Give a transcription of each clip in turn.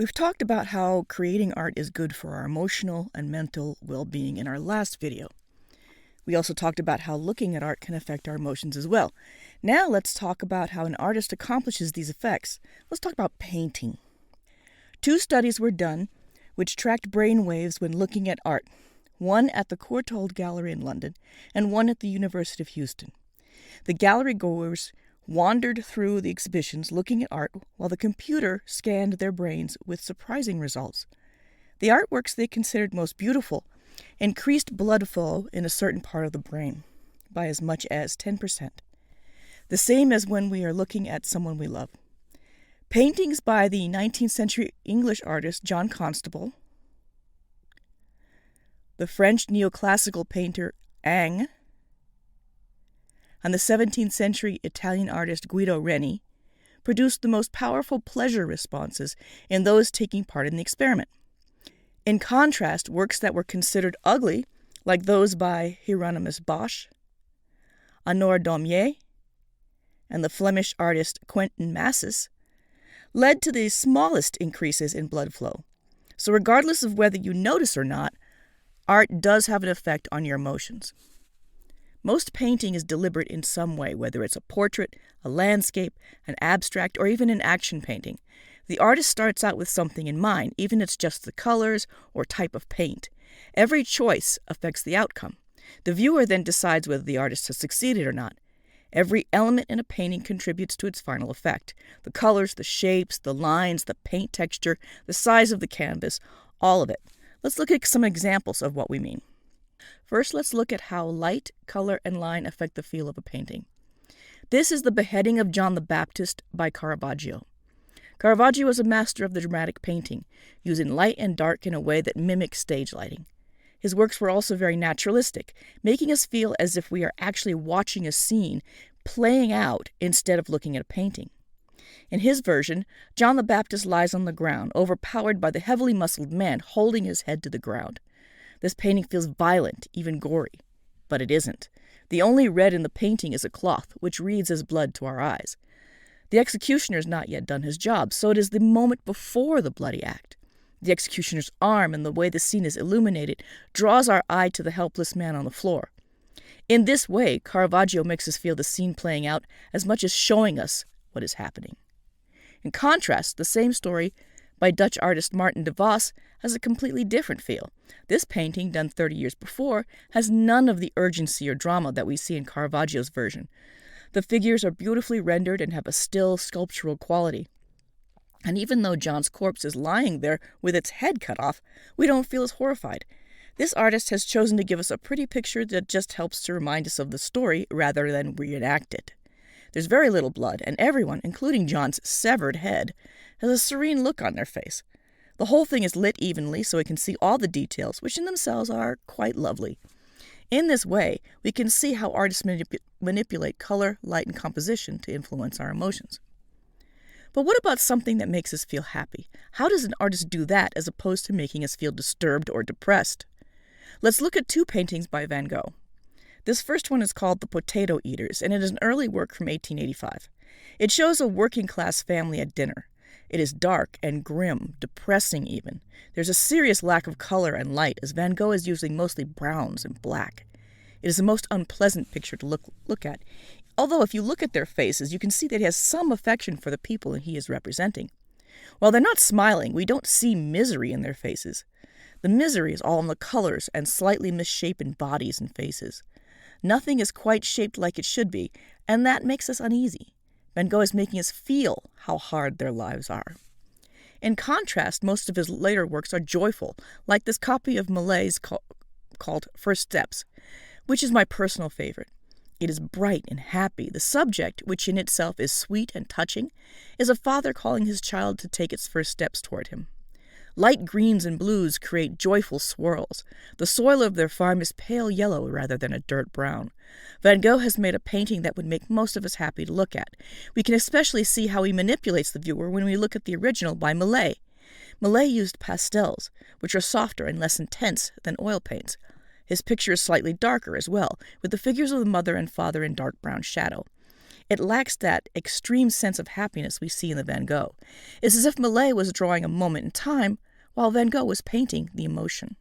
We've talked about how creating art is good for our emotional and mental well-being in our last video. We also talked about how looking at art can affect our emotions as well. Now let's talk about how an artist accomplishes these effects. Let's talk about painting. 2 studies were done which tracked brain waves when looking at art, one at the Courtauld Gallery in London and one at the University of Houston. The gallery goers wandered through the exhibitions looking at art while the computer scanned their brains with surprising results. The artworks they considered most beautiful increased blood flow in a certain part of the brain by as much as 10%, the same as when we are looking at someone we love. Paintings by the 19th century English artist John Constable, the French neoclassical painter Ingres, and the 17th century Italian artist Guido Reni produced the most powerful pleasure responses in those taking part in the experiment. In contrast, works that were considered ugly, like those by Hieronymus Bosch, Honore Daumier, and the Flemish artist Quentin Massas, led to the smallest increases in blood flow. So regardless of whether you notice or not, art does have an effect on your emotions. Most painting is deliberate in some way, whether it's a portrait, a landscape, an abstract, or even an action painting. The artist starts out with something in mind, even if it's just the colors or type of paint. Every choice affects the outcome. The viewer then decides whether the artist has succeeded or not. Every element in a painting contributes to its final effect. The colors, the shapes, the lines, the paint texture, the size of the canvas, all of it. Let's look at some examples of what we mean. First, let's look at how light, color, and line affect the feel of a painting. This is the Beheading of John the Baptist by Caravaggio. Caravaggio was a master of the dramatic painting, using light and dark in a way that mimics stage lighting. His works were also very naturalistic, making us feel as if we are actually watching a scene playing out instead of looking at a painting. In his version, John the Baptist lies on the ground, overpowered by the heavily muscled man holding his head to the ground. This painting feels violent, even gory. But it isn't. The only red in the painting is a cloth, which reads as blood to our eyes. The executioner has not yet done his job, so it is the moment before the bloody act. The executioner's arm and the way the scene is illuminated draws our eye to the helpless man on the floor. In this way, Caravaggio makes us feel the scene playing out as much as showing us what is happening. In contrast, the same story by Dutch artist Martin de Vos has a completely different feel. This painting, done 30 years before, has none of the urgency or drama that we see in Caravaggio's version. The figures are beautifully rendered and have a still, sculptural quality. And even though John's corpse is lying there with its head cut off, we don't feel as horrified. This artist has chosen to give us a pretty picture that just helps to remind us of the story rather than reenact it. There's very little blood, and everyone, including John's severed head, has a serene look on their face. The whole thing is lit evenly so we can see all the details, which in themselves are quite lovely. In this way, we can see how artists manipulate color, light, and composition to influence our emotions. But what about something that makes us feel happy? How does an artist do that as opposed to making us feel disturbed or depressed? Let's look at 2 paintings by Van Gogh. This first one is called The Potato Eaters, and it is an early work from 1885. It shows a working-class family at dinner. It is dark and grim, depressing even. There's a serious lack of color and light, as Van Gogh is using mostly browns and black. It is the most unpleasant picture to look at. Although if you look at their faces, you can see that he has some affection for the people he is representing. While they're not smiling, we don't see misery in their faces. The misery is all in the colors and slightly misshapen bodies and faces. Nothing is quite shaped like it should be, and that makes us uneasy. Van Gogh is making us feel how hard their lives are. In contrast, most of his later works are joyful, like this copy of Millet's called First Steps, which is my personal favorite. It is bright and happy. The subject, which in itself is sweet and touching, is a father calling his child to take its first steps toward him. Light greens and blues create joyful swirls. The soil of their farm is pale yellow rather than a dirt brown. Van Gogh has made a painting that would make most of us happy to look at. We can especially see how he manipulates the viewer when we look at the original by Millet. Millet used pastels, which are softer and less intense than oil paints. His picture is slightly darker as well, with the figures of the mother and father in dark brown shadow. It lacks that extreme sense of happiness we see in the Van Gogh. It's as if Millet was drawing a moment in time, while Van Gogh was painting the emotion.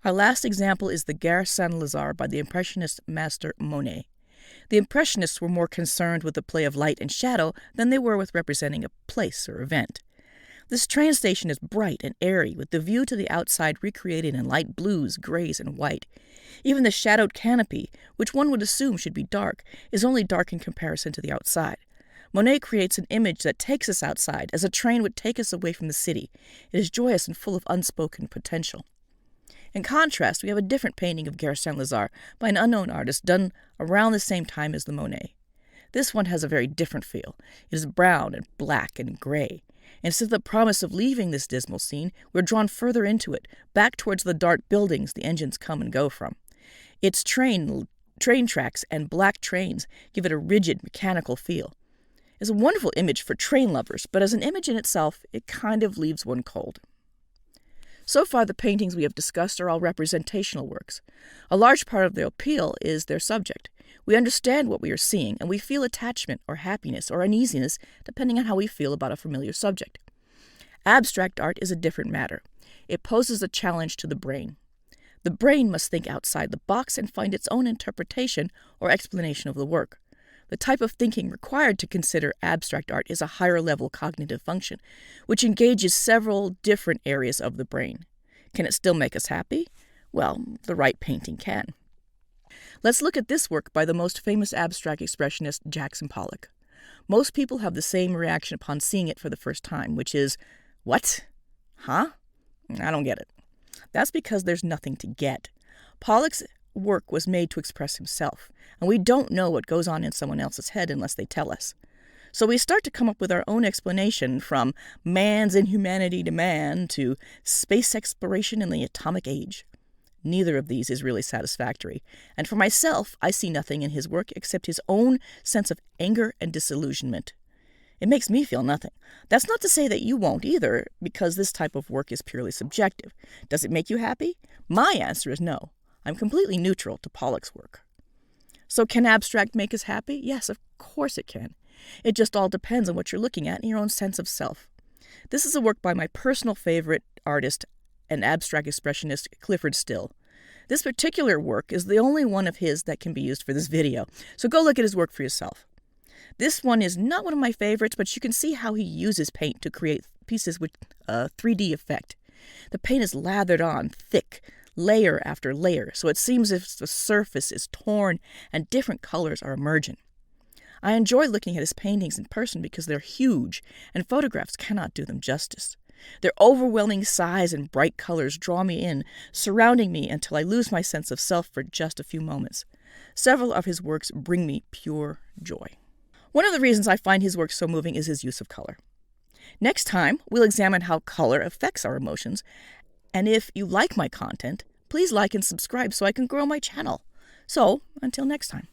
Our last example is the Gare Saint-Lazare by the Impressionist master Monet. The Impressionists were more concerned with the play of light and shadow than they were with representing a place or event. This train station is bright and airy, with the view to the outside recreated in light blues, grays, and white. Even the shadowed canopy, which one would assume should be dark, is only dark in comparison to the outside. Monet creates an image that takes us outside, as a train would take us away from the city. It is joyous and full of unspoken potential. In contrast, we have a different painting of Gare Saint-Lazare by an unknown artist done around the same time as the Monet. This one has a very different feel. It is brown and black and gray. Instead of the promise of leaving this dismal scene, we're drawn further into it, back towards the dark buildings the engines come and go from. Its train tracks and black trains give it a rigid, mechanical feel. It's a wonderful image for train lovers, but as an image in itself, it kind of leaves one cold. So far, the paintings we have discussed are all representational works. A large part of their appeal is their subject. We understand what we are seeing, and we feel attachment or happiness or uneasiness depending on how we feel about a familiar subject. Abstract art is a different matter. It poses a challenge to the brain. The brain must think outside the box and find its own interpretation or explanation of the work. The type of thinking required to consider abstract art is a higher-level cognitive function, which engages several different areas of the brain. Can it still make us happy? Well, the right painting can. Let's look at this work by the most famous abstract expressionist, Jackson Pollock. Most people have the same reaction upon seeing it for the first time, which is, "What? Huh? I don't get it." That's because there's nothing to get. Pollock's work was made to express himself, and we don't know what goes on in someone else's head unless they tell us. So we start to come up with our own explanation, from man's inhumanity to man to space exploration in the atomic age. Neither of these is really satisfactory, and for myself, I see nothing in his work except his own sense of anger and disillusionment. It makes me feel nothing. That's not to say that you won't either, because this type of work is purely subjective. Does it make you happy? My answer is no. I'm completely neutral to Pollock's work. So can abstract make us happy? Yes, of course it can. It just all depends on what you're looking at and your own sense of self. This is a work by my personal favorite artist and abstract expressionist, Clyfford Still. This particular work is the only one of his that can be used for this video, so go look at his work for yourself. This one is not one of my favorites, but you can see how he uses paint to create pieces with a 3D effect. The paint is lathered on thick, layer after layer, so it seems as if the surface is torn and different colors are emerging. I enjoy looking at his paintings in person because they're huge, and photographs cannot do them justice. Their overwhelming size and bright colors draw me in, surrounding me until I lose my sense of self for just a few moments. Several of his works bring me pure joy. One of the reasons I find his work so moving is his use of color. Next time, we'll examine how color affects our emotions, and if you like my content, please like and subscribe so I can grow my channel. So, until next time.